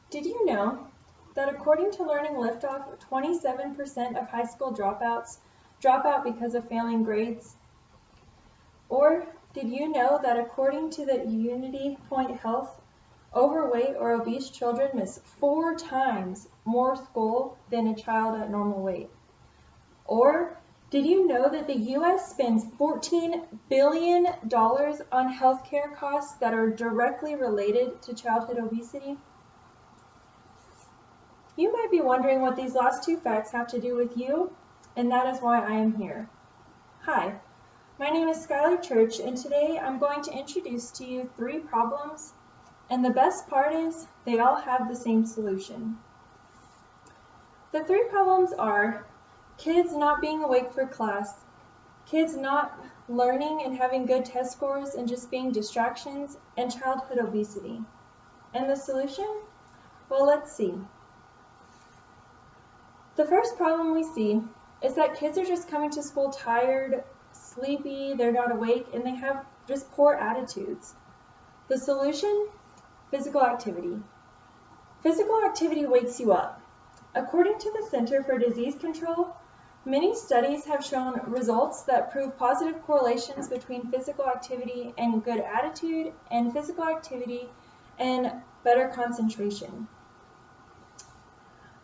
Did you know that according to Learning Liftoff, 27% of high school dropouts drop out because of failing grades? Or did you know that according to the Unity Point Health, overweight or obese children miss 4 times more school than a child at normal weight? Or did you know that the U.S. spends $14 billion on healthcare costs that are directly related to childhood obesity? You might be wondering what these last 2 facts have to do with you, and that is why I am here. Hi, my name is Skylar Church, and today I'm going to introduce to you 3 problems, and the best part is they all have the same solution. The 3 problems are kids not being awake for class, kids not learning and having good test scores and just being distractions, and childhood obesity. And the solution? Well, let's see. The first problem we see is that kids are just coming to school tired, sleepy, they're not awake, and they have just poor attitudes. The solution? Physical activity. Physical activity wakes you up. According to the Center for Disease Control, many studies have shown results that prove positive correlations between physical activity and good attitude, and physical activity and better concentration.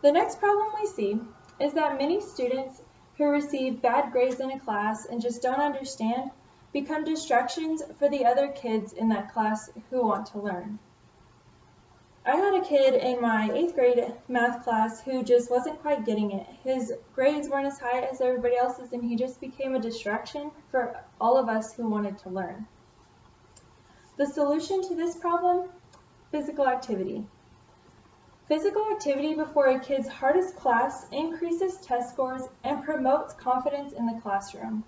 The next problem we see is that many students who receive bad grades in a class and just don't understand become distractions for the other kids in that class who want to learn. I had a kid in my 8th grade math class who just wasn't quite getting it. His grades weren't as high as everybody else's, and he just became a distraction for all of us who wanted to learn. The solution to this problem? Physical activity. Physical activity before a kid's hardest class increases test scores and promotes confidence in the classroom.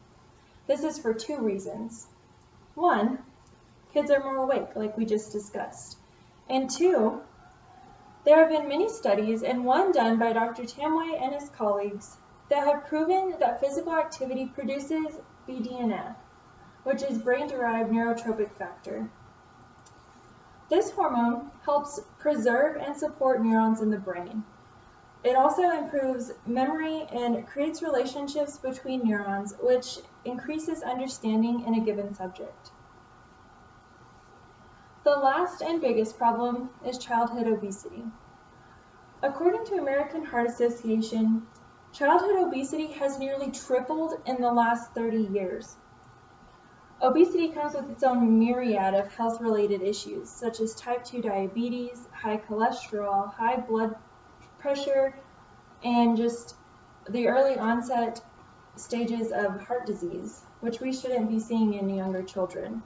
This is for 2 reasons. 1, kids are more awake, like we just discussed. And 2, there have been many studies, and one done by Dr. Tamway and his colleagues, that have proven that physical activity produces BDNF, which is brain-derived neurotrophic factor. This hormone helps preserve and support neurons in the brain. It also improves memory and creates relationships between neurons, which increases understanding in a given subject. The last and biggest problem is childhood obesity. According to American Heart Association, childhood obesity has nearly tripled in the last 30 years. Obesity comes with its own myriad of health-related issues, such as type 2 diabetes, high cholesterol, high blood pressure, and just the early onset stages of heart disease, which we shouldn't be seeing in younger children.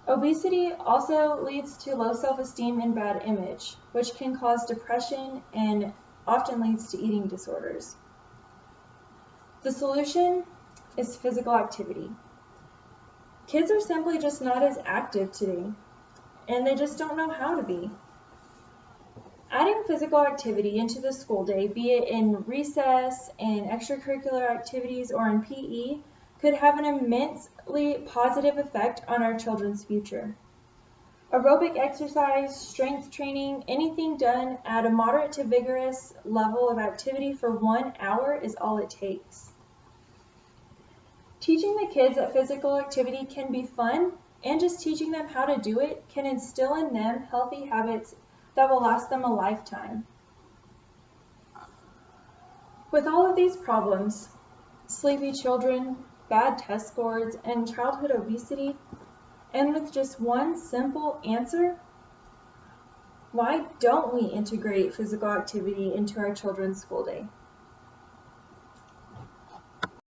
Obesity also leads to low self-esteem and bad image, which can cause depression and often leads to eating disorders. The solution is physical activity. Kids are simply just not as active today, and they just don't know how to be. Adding physical activity into the school day, be it in recess, in extracurricular activities, or in PE, could have an immensely positive effect on our children's future. Aerobic exercise, strength training, anything done at a moderate to vigorous level of activity for 1 hour is all it takes. Teaching the kids that physical activity can be fun, and just teaching them how to do it can instill in them healthy habits that will last them a lifetime. With all of these problems, sleepy children, bad test scores, and childhood obesity, and with just one simple answer, why don't we integrate physical activity into our children's school day?